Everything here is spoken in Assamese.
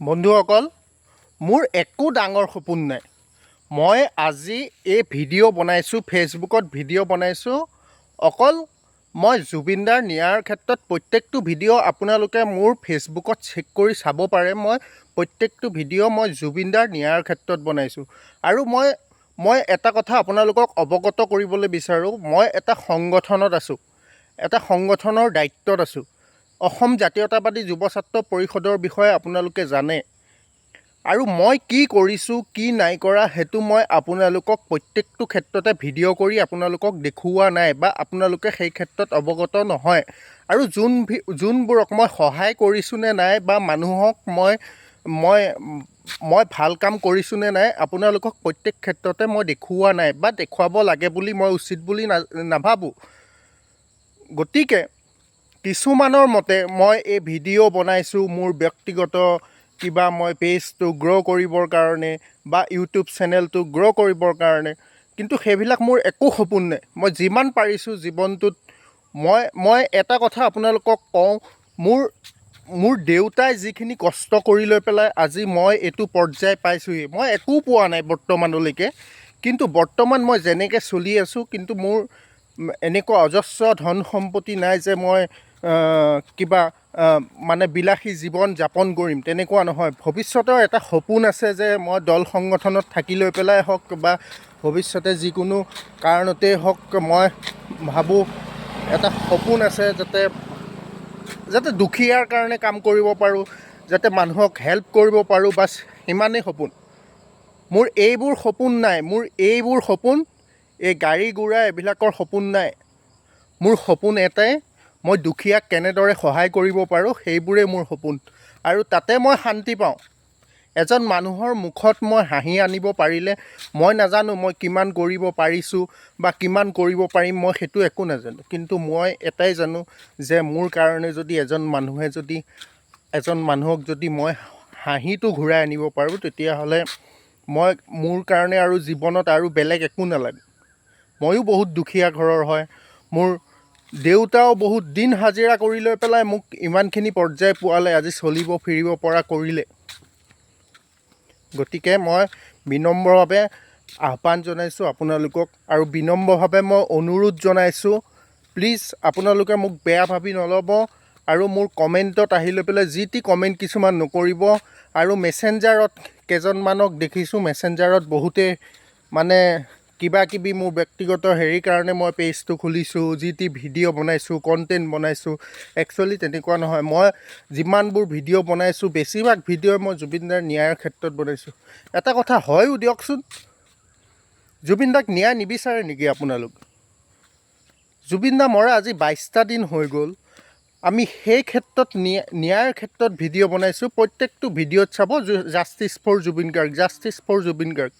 বন্ধুসকল, মোৰ একো ডাঙৰ সপোন নাই। মই আজি এই ভিডিঅ' বনাইছোঁ, ফেচবুকত ভিডিঅ' বনাইছোঁ। অকল মই জুবিনদাৰ ন্যায়ৰ ক্ষেত্ৰত প্ৰত্যেকটো ভিডিঅ' আপোনালোকে মোৰ ফেচবুকত চেক কৰি চাব পাৰে। মই প্ৰত্যেকটো ভিডিঅ' মই জুবিনদাৰ ন্যায়ৰ ক্ষেত্ৰত বনাইছোঁ। আৰু মই এটা কথা আপোনালোকক অৱগত কৰিবলৈ বিচাৰোঁ। মই এটা সংগঠনত আছোঁ, এটা সংগঠনৰ দায়িত্বত আছোঁ। অসম জাতীয়তাবাদী যুৱ ছাত্ৰ পৰিষদৰ বিষয়ে আপোনালোকে জানে। আৰু মই কি কৰিছোঁ, কি নাই কৰা, সেইটো মই আপোনালোকক প্ৰত্যেকটো ক্ষেত্ৰতে ভিডিঅ' কৰি আপোনালোকক দেখুওৱা নাই, বা আপোনালোকে সেই ক্ষেত্ৰত অৱগত নহয়। আৰু যোনবোৰক মই সহায় কৰিছোঁ নে নাই, বা মানুহক মই ভাল কাম কৰিছোঁ নে নাই, আপোনালোকক প্ৰত্যেক ক্ষেত্ৰতে মই দেখুওৱা নাই, বা দেখুৱাব লাগে বুলি মই উচিত বুলি নাভাবোঁ। গতিকে কিছুমানৰ মতে মই এই ভিডিঅ' বনাইছোঁ মোৰ ব্যক্তিগত কিবা, মই পেজটো গ্ৰ' কৰিবৰ কাৰণে বা ইউটিউব চেনেলটো গ্ৰ' কৰিবৰ কাৰণে, কিন্তু সেইবিলাক মোৰ একো সপোন নাই। মই যিমান পাৰিছোঁ জীৱনটোত, মই এটা কথা আপোনালোকক কওঁ, মোৰ দেউতাই যিখিনি কষ্ট কৰি লৈ পেলাই আজি মই এইটো পৰ্যায় পাইছোঁহি, মই একো পোৱা নাই বৰ্তমানলৈকে। কিন্তু বৰ্তমান মই যেনেকৈ চলি আছোঁ, কিন্তু মোৰ এনেকুৱা অজস্ৰ ধন সম্পত্তি নাই যে মই কিবা মানে বিলাসী জীৱন যাপন কৰিম, তেনেকুৱা নহয়। ভৱিষ্যতৰ এটা সপোন আছে যে মই দল সংগঠনত থাকি লৈ পেলাই হওক, বা ভৱিষ্যতে যিকোনো কাৰণতেই হওক, মই ভাবোঁ এটা সপোন আছে যাতে দুখীয়াৰ কাৰণে কাম কৰিব পাৰোঁ, যাতে মানুহক হেল্প কৰিব পাৰোঁ, বাছ সিমানেই সপোন। মোৰ এইবোৰ সপোন নাই। মোৰ এইবোৰ সপোন, এই গাড়ী গুড়া এইবিলাকৰ সপোন নাই। মোৰ সপোন এটাই, মই দুখীয়াক কেনেদৰে সহায় কৰিব পাৰোঁ, সেইবোৰেই মোৰ সপোন। আৰু তাতে মই শান্তি পাওঁ। এজন মানুহৰ মুখত মই হাঁহি আনিব পাৰিলে, মই নাজানো মই কিমান কৰিব পাৰিছোঁ বা কিমান কৰিব পাৰিম, মই সেইটো একো নাজানো। কিন্তু মই এটাই জানো যে মোৰ কাৰণে যদি এজন মানুহক যদি মই হাঁহিটো ঘূৰাই আনিব পাৰোঁ, তেতিয়াহ'লে মোৰ কাৰণে আৰু জীৱনত আৰু বেলেগ একো নালাগে। ময়ো বহুত দুখীয়া ঘৰৰ হয়। মোৰ দেউতাও বহুত দিন হাজিৰা কৰি লৈ পেলাই মোক ইমানখিনি পৰ্যায় পোৱালে, আজি চলিব ফিৰিব পৰা কৰিলে। গতিকে মই বিনম্ৰভাৱে আহ্বান জনাইছোঁ আপোনালোকক, আৰু বিনম্ৰভাৱে মই অনুৰোধ জনাইছোঁ, প্লিজ আপোনালোকে মোক বেয়া ভাবি নল'ব। আৰু মোৰ কমেণ্টত আহি লৈ পেলাই যি টি কমেণ্ট কিছুমান নকৰিব। আৰু মেছেঞ্জাৰত কেইজনমানক দেখিছোঁ, মেছেঞ্জাৰত বহুতে মানে কিবা কিবি মোৰ ব্যক্তিগত হেৰিৰ কাৰণে মই পেজটো খুলিছোঁ, যি টি ভিডিঅ' বনাইছোঁ, কণ্টেণ্ট বনাইছোঁ। একচুৱেলি তেনেকুৱা নহয়। মই যিমানবোৰ ভিডিঅ' বনাইছোঁ, বেছিভাগ ভিডিঅ'ই মই জুবিনদাৰ ন্যায়ৰ ক্ষেত্ৰত বনাইছোঁ। এটা কথা হয়ো দিয়কচোন, জুবিনদাক ন্যায় নিবিচাৰে নেকি আপোনালোক? জুবিনদা মৰা আজি 22টা দিন হৈ গ'ল। আমি সেই ক্ষেত্ৰত ন্যায়ৰ ক্ষেত্ৰত ভিডিঅ' বনাইছোঁ। প্ৰত্যেকটো ভিডিঅ'ত চাব, justice for Zubeen Garg, justice for Zubeen Garg.